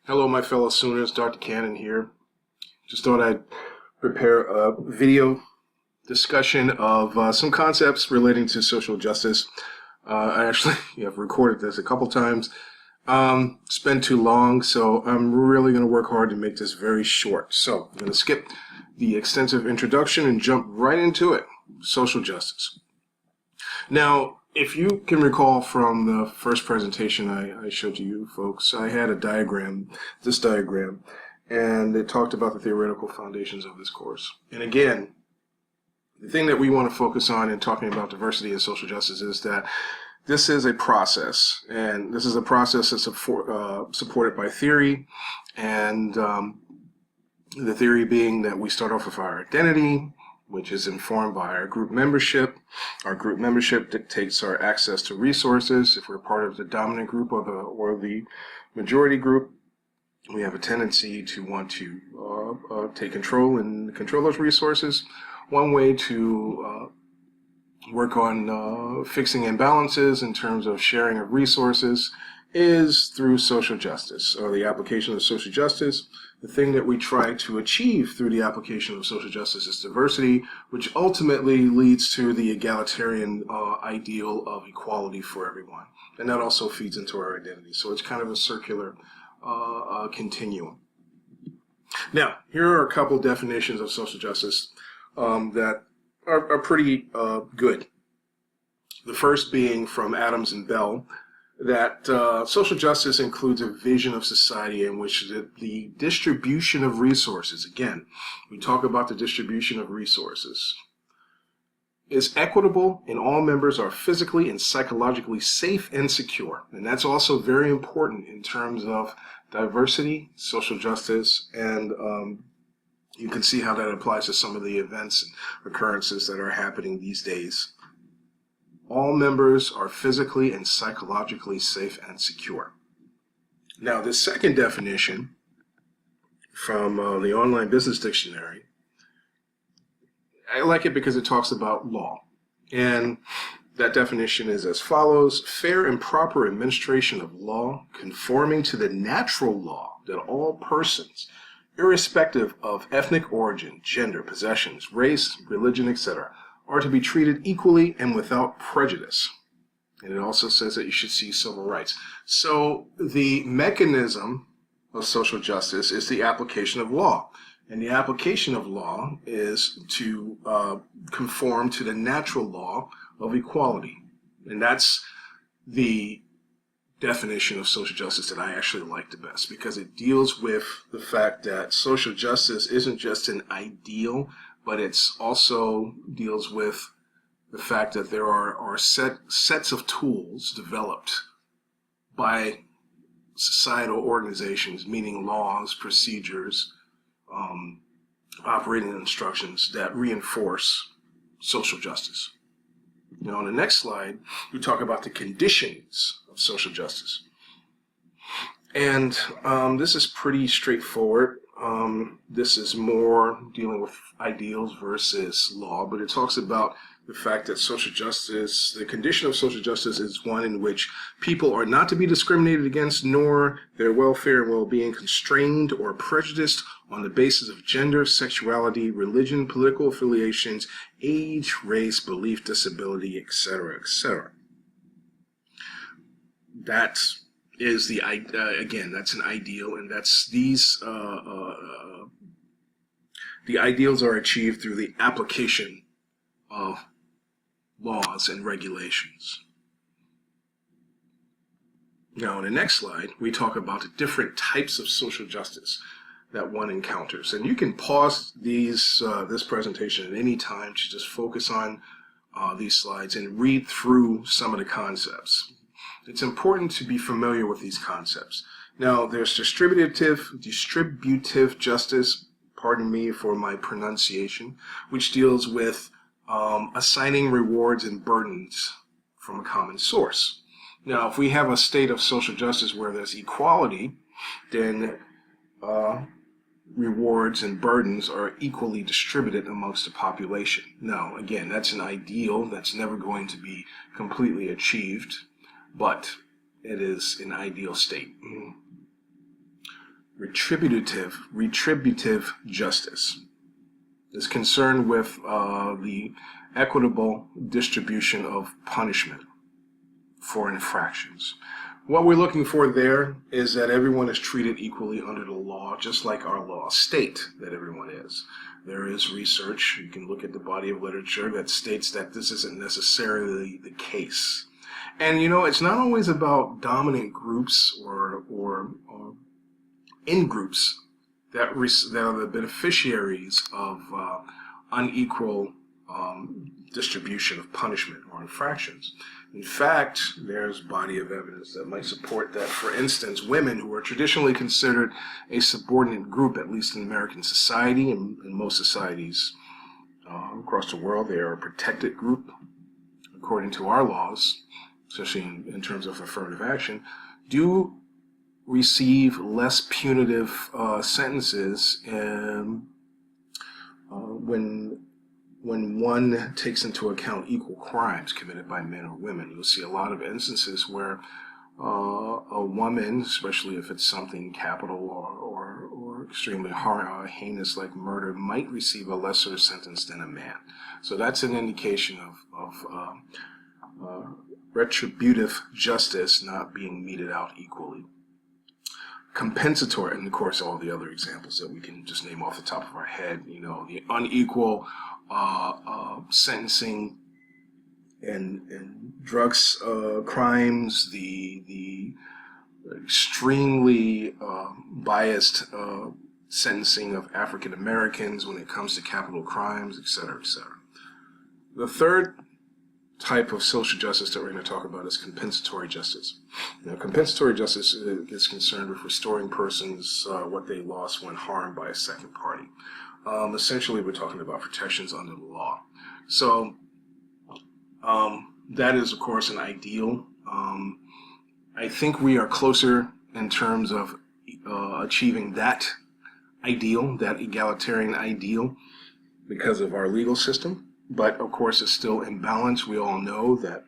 Hello, my fellow Sooners. Dr. Cannon here. Just thought I'd prepare a video discussion of some concepts relating to social justice. I actually have recorded this a couple times. It's been too long, so I'm really going to work hard to make this very short. So I'm going to skip the extensive introduction and jump right into it. Social justice. Now, if you can recall from the first presentation I showed to you folks, I had a diagram, this diagram, and it talked about the theoretical foundations of this course. And again, the thing that we want to focus on in talking about diversity and social justice is that this is a process, and this is a process that's supported by theory, and the theory being that we start off with our identity, which is informed by our group membership. Our group membership dictates our access to resources. If we're part of the dominant group or the majority group, we have a tendency to want to take control and control those resources. One way to work on fixing imbalances in terms of sharing of resources is through social justice, or the application of social justice. The thing that we try to achieve through the application of social justice is diversity, which ultimately leads to the egalitarian ideal of equality for everyone. And that also feeds into our identity. So it's kind of a circular continuum. Now, here are a couple definitions of social justice that are pretty good. The first being from Adams and Bell, that social justice includes a vision of society in which the distribution of resources, again, we talk about the distribution of resources, is equitable and all members are physically and psychologically safe and secure. And that's also very important in terms of diversity, social justice, and you can see how that applies to some of the events and occurrences that are happening these days. All members are physically and psychologically safe and secure. Now, this second definition from the Online Business Dictionary, I like it because it talks about law. And that definition is as follows: fair and proper administration of law, conforming to the natural law that all persons, irrespective of ethnic origin, gender, possessions, race, religion, etc., are to be treated equally and without prejudice. And it also says that you should see civil rights. So the mechanism of social justice is the application of law. And the application of law is to conform to the natural law of equality. And that's the definition of social justice that I actually like the best, because it deals with the fact that social justice isn't just an ideal, but it's also deals with the fact that there are sets of tools developed by societal organizations, meaning laws, procedures, operating instructions that reinforce social justice. Now, on the next slide, we talk about the conditions of social justice. And this is pretty straightforward. This is more dealing with ideals versus law, but it talks about the fact that social justice, the condition of social justice is one in which people are not to be discriminated against, nor their welfare and well-being constrained or prejudiced on the basis of gender, sexuality, religion, political affiliations, age, race, belief, disability, etc., etc. That is the again, that's an ideal, and that's these the ideals are achieved through the application of laws and regulations. Now, in the next slide, we talk about the different types of social justice that one encounters, and you can pause these this presentation at any time to just focus on these slides and read through some of the concepts. It's important to be familiar with these concepts. Now, there's distributive justice, pardon me for my pronunciation, which deals with assigning rewards and burdens from a common source. Now, if we have a state of social justice where there's equality, then rewards and burdens are equally distributed amongst the population. Now, again, that's an ideal that's never going to be completely achieved, but it is an ideal state. retributive justice is concerned with the equitable distribution of punishment for infractions. What we're looking for there is that everyone is treated equally under the law, just like our laws state that everyone is. There is research, you can look at the body of literature that states that this isn't necessarily the case. And it's not always about dominant groups or in groups that are the beneficiaries of unequal distribution of punishment or infractions. In fact, there's body of evidence that might support that. For instance, women, who are traditionally considered a subordinate group, at least in American society and in most societies across the world, they are a protected group according to our laws, especially in terms of affirmative action, do receive less punitive sentences when one takes into account equal crimes committed by men or women. You'll see a lot of instances where a woman, especially if it's something capital or extremely heinous like murder, might receive a lesser sentence than a man. So that's an indication of retributive justice not being meted out equally. Compensatory, and of course all the other examples that we can just name off the top of our head, the unequal sentencing and drugs crimes, the extremely biased sentencing of African Americans when it comes to capital crimes, etc., etc. The third type of social justice that we're going to talk about is compensatory justice. Compensatory justice is concerned with restoring persons what they lost when harmed by a second party. Essentially, we're talking about protections under the law. So that is, of course, an ideal. I think we are closer in terms of achieving that ideal, that egalitarian ideal, because of our legal system. But of course, it's still imbalanced. We all know that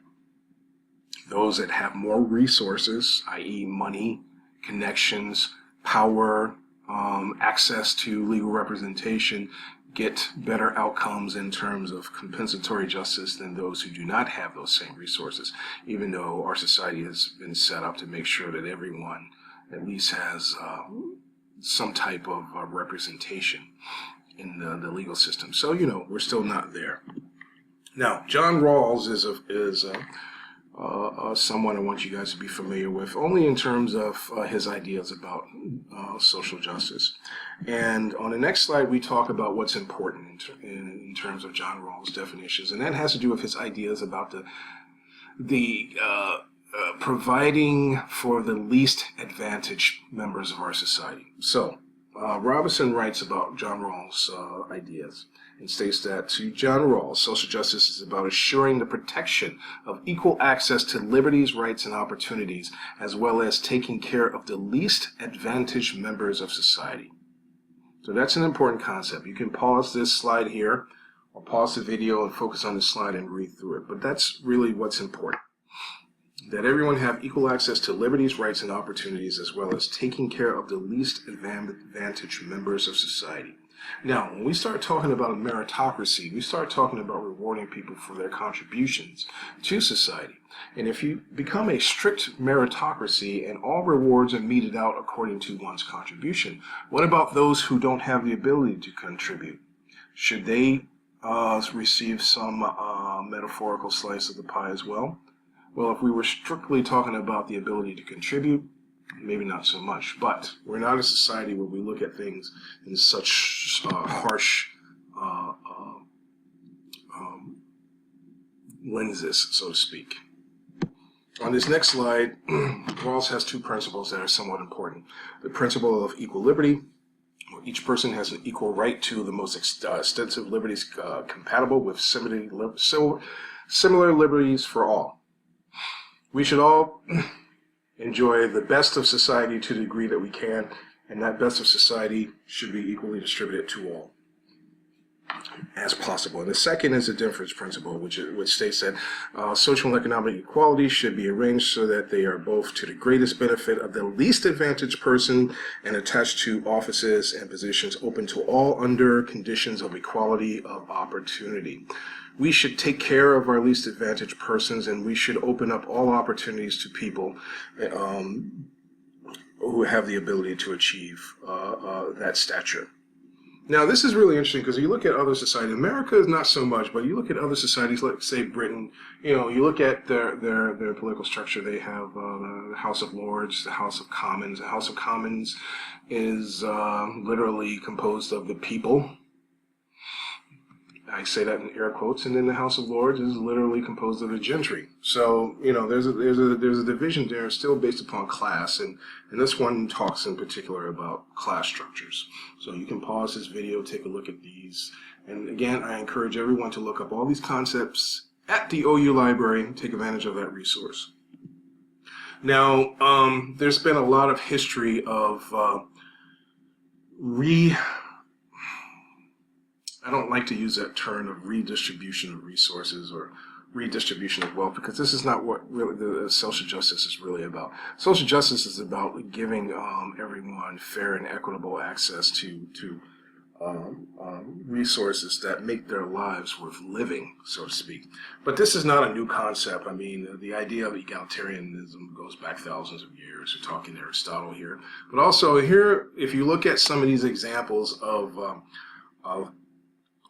those that have more resources, i.e. money, connections, power, access to legal representation, get better outcomes in terms of compensatory justice than those who do not have those same resources, even though our society has been set up to make sure that everyone at least has some type of representation in the legal system. So, we're still not there. Now, John Rawls is someone I want you guys to be familiar with, only in terms of his ideas about social justice. And on the next slide, we talk about what's important in terms of John Rawls' definitions, and that has to do with his ideas about the providing for the least advantaged members of our society. So, Robinson writes about John Rawls' ideas and states that, to John Rawls, social justice is about assuring the protection of equal access to liberties, rights, and opportunities, as well as taking care of the least advantaged members of society. So that's an important concept. You can pause this slide here, or pause the video and focus on this slide and read through it. But that's really what's important. That everyone have equal access to liberties, rights, and opportunities, as well as taking care of the least advantaged members of society. Now, when we start talking about a meritocracy, we start talking about rewarding people for their contributions to society. And if you become a strict meritocracy and all rewards are meted out according to one's contribution, what about those who don't have the ability to contribute? Should they receive some metaphorical slice of the pie as well? Well, if we were strictly talking about the ability to contribute, maybe not so much. But we're not a society where we look at things in such harsh lenses, so to speak. On this next slide, Rawls has two principles that are somewhat important. The principle of equal liberty, where each person has an equal right to the most extensive liberties compatible with similar liberties for all. We should all enjoy the best of society to the degree that we can, and that best of society should be equally distributed to all. as possible. And the second is the difference principle, which states that social and economic equality should be arranged so that they are both to the greatest benefit of the least advantaged person and attached to offices and positions open to all under conditions of equality of opportunity. We should take care of our least advantaged persons, and we should open up all opportunities to people who have the ability to achieve that stature. Now, this is really interesting because you look at other societies. America is not so much, but you look at other societies, like say Britain. You look at their political structure. They have the House of Lords, the House of Commons. The House of Commons is literally composed of the people. I say that in air quotes, and then the House of Lords is literally composed of the gentry. So there's a division there, still based upon class, and this one talks in particular about class structures. So you can pause this video, take a look at these, and again, I encourage everyone to look up all these concepts at the OU Library and take advantage of that resource. Now, there's been a lot of history of I don't like to use that term of redistribution of resources or redistribution of wealth, because this is not what really the social justice is really about. Social justice is about giving everyone fair and equitable access to resources that make their lives worth living, so to speak. But this is not a new concept. I mean, the idea of egalitarianism goes back thousands of years. We're talking Aristotle here. But also here, if you look at some of these examples of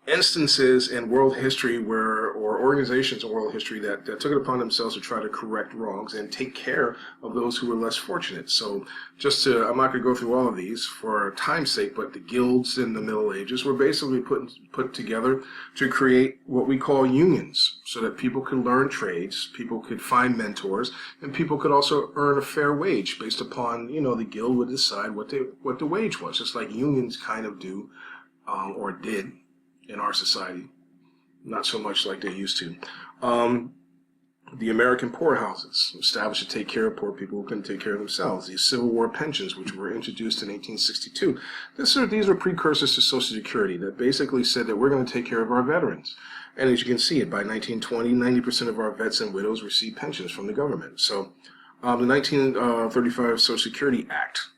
instances in world history or organizations in world history that took it upon themselves to try to correct wrongs and take care of those who were less fortunate. So I'm not going to go through all of these for time's sake, but the guilds in the Middle Ages were basically put together to create what we call unions, so that people could learn trades, people could find mentors, and people could also earn a fair wage based upon, the guild would decide what the wage was, just like unions kind of do or did in our society, not so much like they used to. The American poorhouses, established to take care of poor people who couldn't take care of themselves. The Civil War pensions, which were introduced in 1862. These are precursors to Social Security that basically said that we're going to take care of our veterans. And as you can see, by 1920, 90% of our vets and widows received pensions from the government. So the 1935 Social Security Act,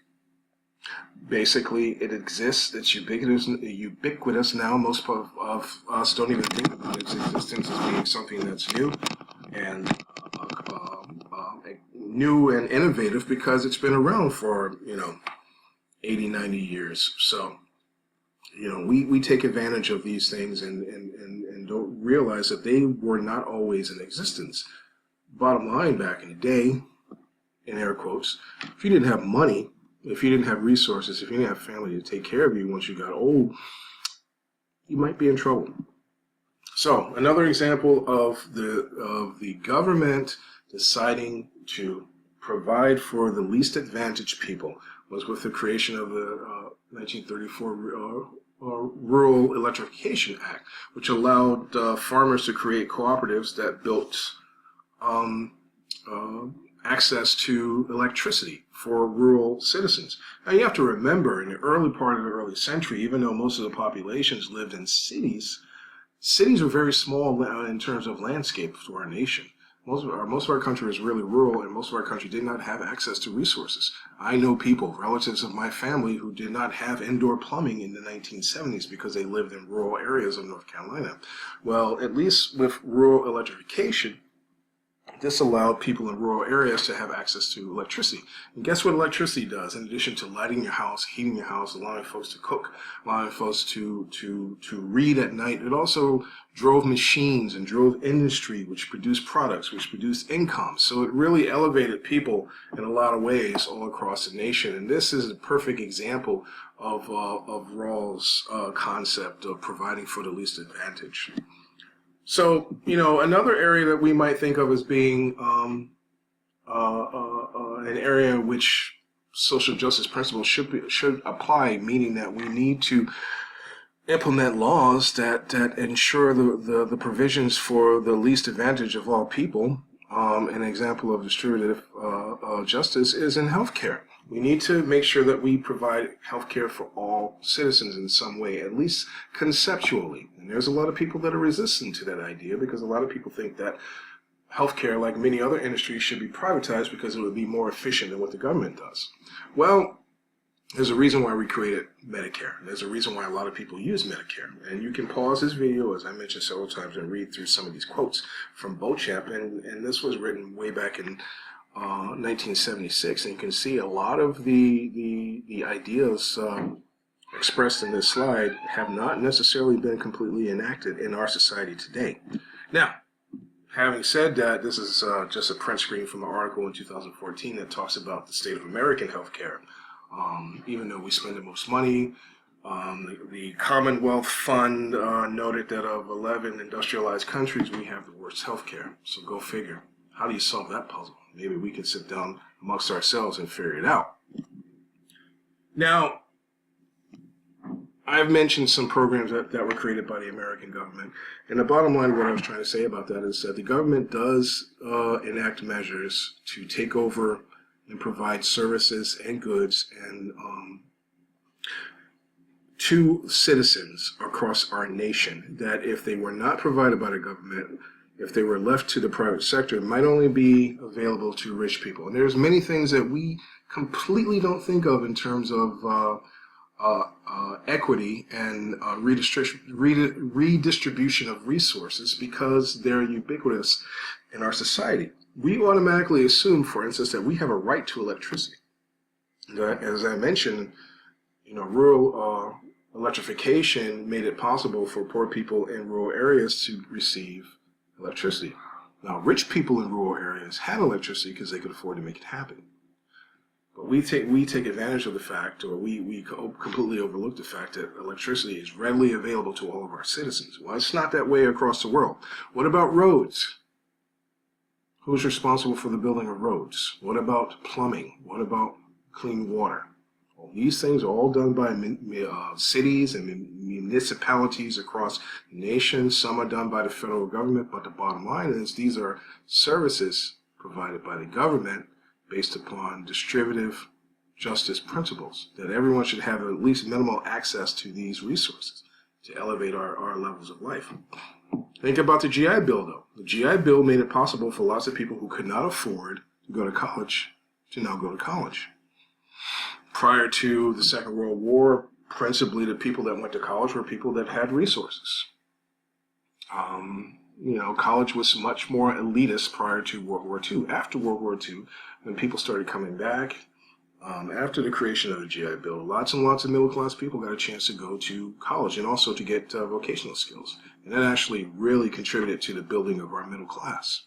basically, it exists. It's ubiquitous now. Most of us don't even think about its existence as being something that's new and innovative, because it's been around for 80, 90 years. So we take advantage of these things and don't realize that they were not always in existence. Bottom line, back in the day, in air quotes, if you didn't have money, if you didn't have resources, if you didn't have family to take care of you once you got old, you might be in trouble. So another example of the government deciding to provide for the least advantaged people was with the creation of the 1934 Rural Electrification Act, which allowed farmers to create cooperatives that built access to electricity for rural citizens. Now you have to remember, in the early part of the early century, even though most of the populations lived in cities were very small in terms of landscape to our nation. Most of our country is really rural, and most of our country did not have access to resources. I know people, relatives of my family, who did not have indoor plumbing in the 1970s because they lived in rural areas of North Carolina. Well, at least with rural electrification, this allowed people in rural areas to have access to electricity. And guess what electricity does? In addition to lighting your house, heating your house, allowing folks to cook, allowing folks to read at night, it also drove machines and drove industry, which produced products, which produced income. So it really elevated people in a lot of ways all across the nation. And this is a perfect example of Rawls' concept of providing for the least advantage. So, another area that we might think of as being an area in which social justice principles should apply, meaning that we need to implement laws that ensure the provisions for the least advantage of all people. An example of distributive justice is in healthcare. We need to make sure that we provide healthcare for all citizens in some way, at least conceptually. And there's a lot of people that are resistant to that idea because a lot of people think that healthcare, like many other industries, should be privatized because it would be more efficient than what the government does. Well, there's a reason why we created Medicare. There's a reason why a lot of people use Medicare. And you can pause this video, as I mentioned several times, and read through some of these quotes from Beauchamp. And this was written way back in 1976. And you can see a lot of the ideas expressed in this slide have not necessarily been completely enacted in our society today. Now, having said that, this is just a print screen from an article in 2014 that talks about the state of American healthcare. Even though we spend the most money, the Commonwealth Fund noted that of 11 industrialized countries, we have the worst healthcare. So go figure. How do you solve that puzzle? Maybe we can sit down amongst ourselves and figure it out. Now, I've mentioned some programs that were created by the American government. And the bottom line of what I was trying to say about that is that the government does enact measures to take over and provide services and goods and to citizens across our nation that if they were not provided by the government, if they were left to the private sector, it might only be available to rich people. And there's many things that we completely don't think of in terms of equity and redistribution of resources because they're ubiquitous in our society. We automatically assume, for instance, that we have a right to electricity. As I mentioned, rural electrification made it possible for poor people in rural areas to receive electricity. Now, rich people in rural areas had electricity because they could afford to make it happen. But we take advantage of the fact, or we completely overlook the fact that electricity is readily available to all of our citizens. Well, it's not that way across the world. What about roads? Who's responsible for the building of roads? What about plumbing? What about clean water? Well, these things are all done by cities and municipalities across the nation. Some are done by the federal government, but the bottom line is these are services provided by the government based upon distributive justice principles, that everyone should have at least minimal access to these resources to elevate our levels of life. Think about the GI Bill, though. The GI Bill made it possible for lots of people who could not afford to go to college to now go to college. Prior to the Second World War, principally the people that went to college were people that had resources. College was much more elitist prior to World War II. After World War II, when people started coming back, after the creation of the GI Bill, lots and lots of middle-class people got a chance to go to college and also to get vocational skills. And that actually really contributed to the building of our middle class.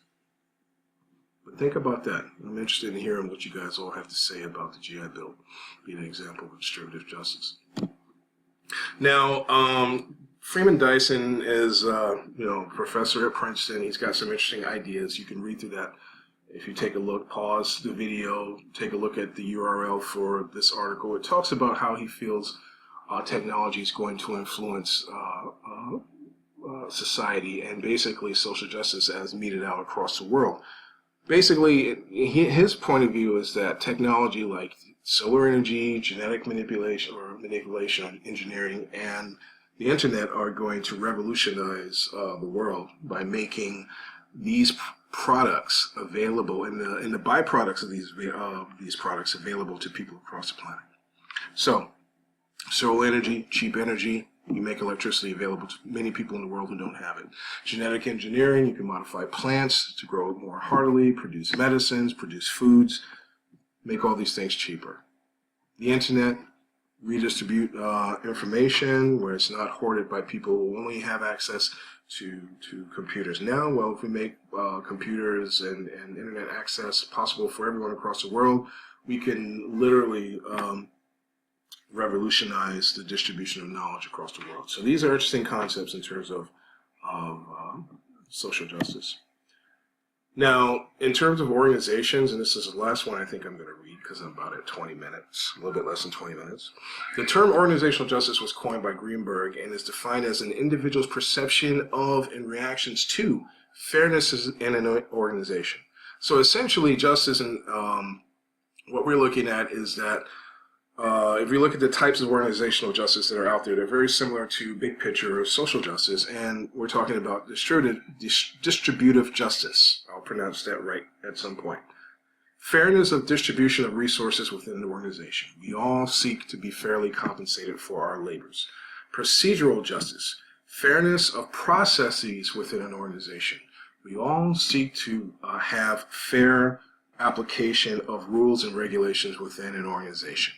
But think about that. I'm interested in hearing what you guys all have to say about the GI Bill being an example of distributive justice. Now, Freeman Dyson is, professor at Princeton. He's got some interesting ideas. You can read through that. If you take a look, pause the video, take a look at the URL for this article. It talks about how he feels technology is going to influence society and basically social justice as meted out across the world. Basically, his point of view is that technology like solar energy, genetic manipulation engineering, and the internet are going to revolutionize the world by making these products available and the byproducts of these products available to people across the planet. So, solar energy, cheap energy, you make electricity available to many people in the world who don't have it. Genetic engineering, you can modify plants to grow more heartily, produce medicines, produce foods, make all these things cheaper. The internet, redistribute information where it's not hoarded by people who only have access to computers. Now, well, if we make computers and internet access possible for everyone across the world, we can literally revolutionize the distribution of knowledge across the world. So these are interesting concepts in terms of social justice. Now, in terms of organizations, and this is the last one I think I'm going to read because I'm about at 20 minutes, a little bit less than 20 minutes. The term organizational justice was coined by Greenberg and is defined as an individual's perception of and reactions to fairness in an organization. So essentially, justice what we're looking at is that if we look at the types of organizational justice that are out there, they're very similar to big picture social justice, and we're talking about distributive justice. I'll pronounce that right at some point. Fairness of distribution of resources within an organization. We all seek to be fairly compensated for our labors. Procedural justice. Fairness of processes within an organization. We all seek to have fair application of rules and regulations within an organization.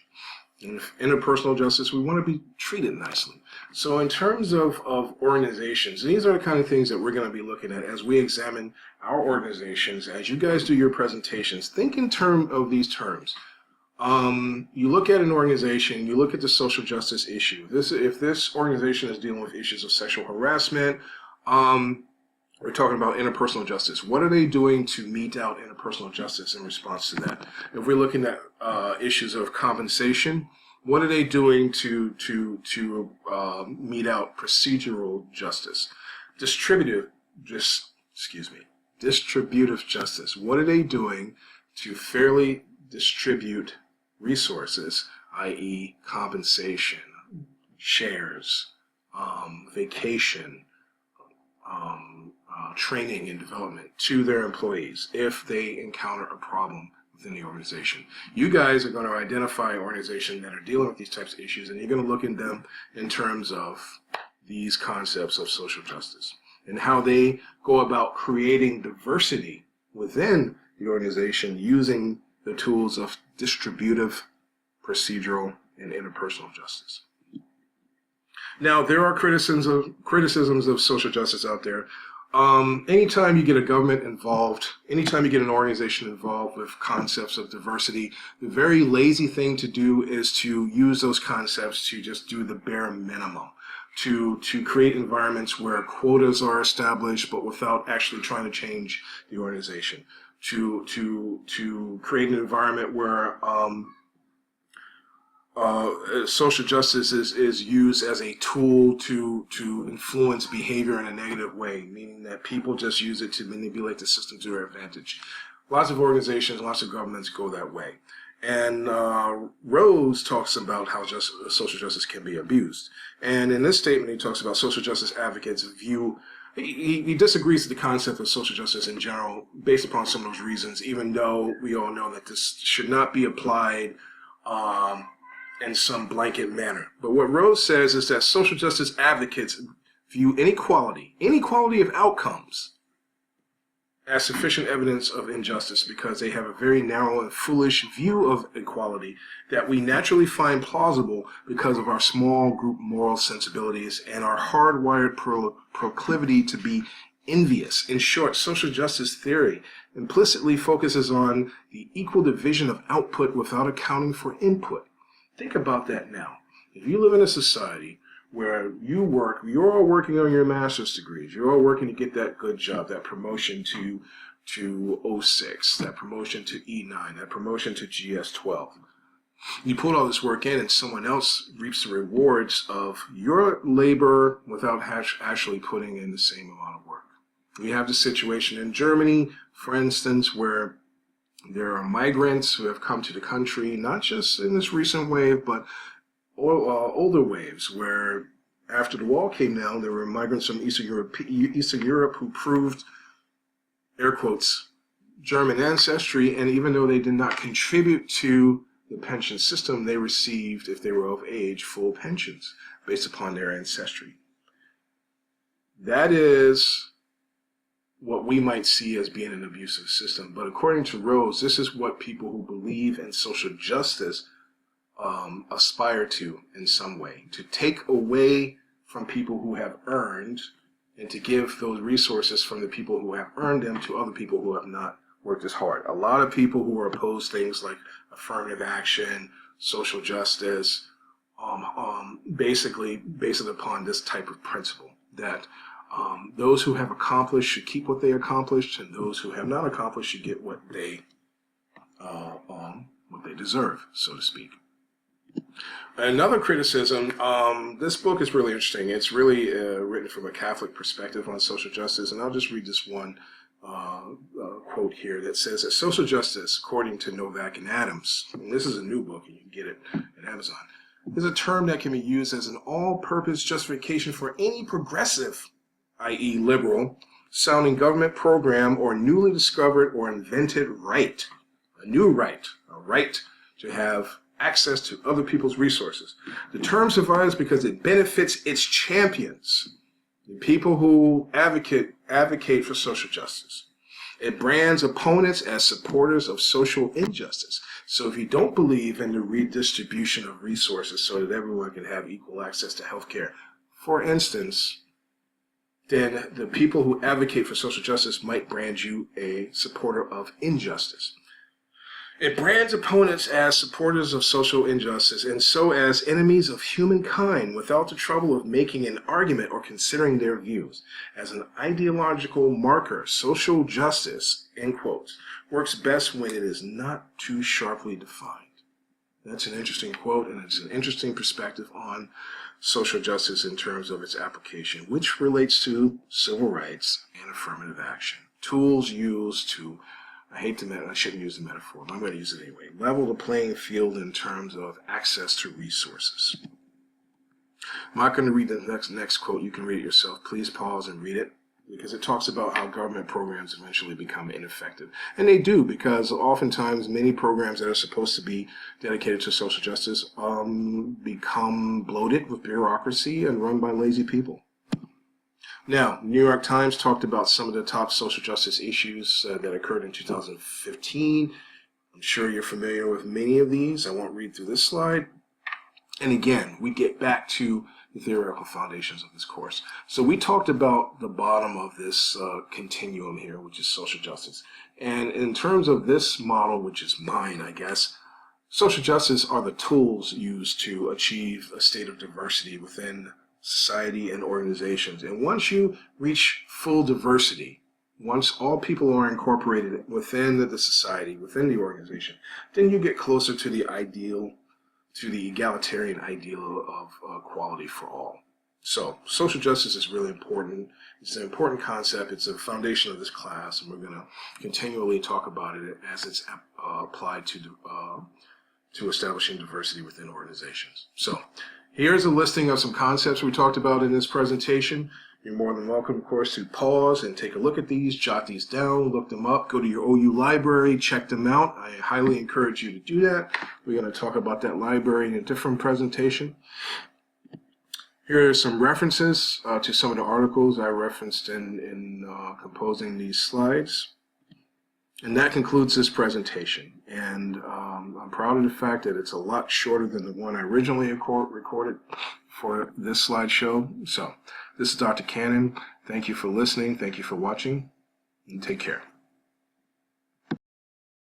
In interpersonal justice, we want to be treated nicely. So in terms of organizations, these are the kind of things that we're going to be looking at as we examine our organizations. As you guys do your presentations, think in terms of these terms. You look at an organization, you look at the social justice issue. If this organization is dealing with issues of sexual harassment, we're talking about interpersonal justice. What are they doing to mete out interpersonal justice in response to that? If we're looking at issues of compensation, what are they doing to mete out procedural justice? Distributive justice. What are they doing to fairly distribute resources, i.e., compensation, shares, vacation, training and development to their employees if they encounter a problem within the organization? You guys are going to identify organizations that are dealing with these types of issues, and you're going to look at them in terms of these concepts of social justice and how they go about creating diversity within the organization using the tools of distributive, procedural, and interpersonal justice. Now, there are criticisms of social justice out there. Anytime you get a government involved, anytime you get an organization involved with concepts of diversity, the very lazy thing to do is to use those concepts to just do the bare minimum, to create environments where quotas are established, but without actually trying to change the organization, to create an environment where social justice is used as a tool to influence behavior in a negative way, meaning that people just use it to manipulate the system to their advantage. Lots of organizations, lots of governments go that way. And Rose talks about how social justice can be abused. And in this statement, he talks about social justice advocates view. He disagrees with the concept of social justice in general based upon some of those reasons, even though we all know that this should not be applied in some blanket manner. But what Rose says is that social justice advocates view inequality of outcomes as sufficient evidence of injustice because they have a very narrow and foolish view of equality that we naturally find plausible because of our small group moral sensibilities and our hardwired proclivity to be envious. In short, social justice theory implicitly focuses on the equal division of output without accounting for input. Think about that now. If you live in a society where you're all working on your master's degrees, you're all working to get that good job, that promotion to 06, that promotion to E9, that promotion to GS12. You put all this work in and someone else reaps the rewards of your labor without actually putting in the same amount of work. We have the situation in Germany, for instance, where there are migrants who have come to the country, not just in this recent wave, but older waves, where after the wall came down, there were migrants from Eastern Europe who proved, air quotes, German ancestry, and even though they did not contribute to the pension system, they received, if they were of age, full pensions based upon their ancestry. That is what we might see as being an abusive system. But according to Rose, this is what people who believe in social justice aspire to in some way, to take away from people who have earned and to give those resources from the people who have earned them to other people who have not worked as hard. A lot of people who are opposed things like affirmative action, social justice, basically based upon this type of principle that those who have accomplished should keep what they accomplished, and those who have not accomplished should get what they deserve, so to speak. Another criticism, this book is really interesting. It's really written from a Catholic perspective on social justice, and I'll just read this one quote here that says that social justice, according to Novak and Adams, and this is a new book and you can get it at Amazon, is a term that can be used as an all-purpose justification for any progressive, i.e. liberal, sounding government program or newly discovered or invented right, a new right, a right to have access to other people's resources. The term survives because it benefits its champions, the people who advocate for social justice. It brands opponents as supporters of social injustice. So if you don't believe in the redistribution of resources so that everyone can have equal access to health care, for instance, then the people who advocate for social justice might brand you a supporter of injustice. It brands opponents as supporters of social injustice and so as enemies of humankind without the trouble of making an argument or considering their views. As an ideological marker, social justice, end quotes, works best when it is not too sharply defined. That's an interesting quote, and it's an interesting perspective on social justice in terms of its application, which relates to civil rights and affirmative action. Tools used to, I shouldn't use the metaphor, but I'm going to use it anyway, level the playing field in terms of access to resources. I'm not going to read the next quote. You can read it yourself. Please pause and read it, because it talks about how government programs eventually become ineffective. And they do, because oftentimes many programs that are supposed to be dedicated to social justice become bloated with bureaucracy and run by lazy people. Now, New York Times talked about some of the top social justice issues that occurred in 2015. I'm sure you're familiar with many of these. I won't read through this slide. And again, we get back to the theoretical foundations of this course. So we talked about the bottom of this continuum here, which is social justice. And in terms of this model, which is mine, I guess, social justice are the tools used to achieve a state of diversity within society and organizations. And once you reach full diversity, once all people are incorporated within the society, within the organization, then you get closer to the ideal, to the egalitarian ideal of equality for all. So social justice is really important. It's an important concept. It's a foundation of this class, and we're going to continually talk about it as it's applied to establishing diversity within organizations. So here's a listing of some concepts we talked about in this presentation. You're more than welcome, of course, to pause and take a look at these, jot these down, look them up, go to your OU library, check them out. I highly encourage you to do that. We're going to talk about that library in a different presentation. Here are some references to some of the articles I referenced in composing these slides. And that concludes this presentation. And I'm proud of the fact that it's a lot shorter than the one I originally recorded for this slideshow. So this is Dr. Cannon. Thank you for listening. Thank you for watching. And take care.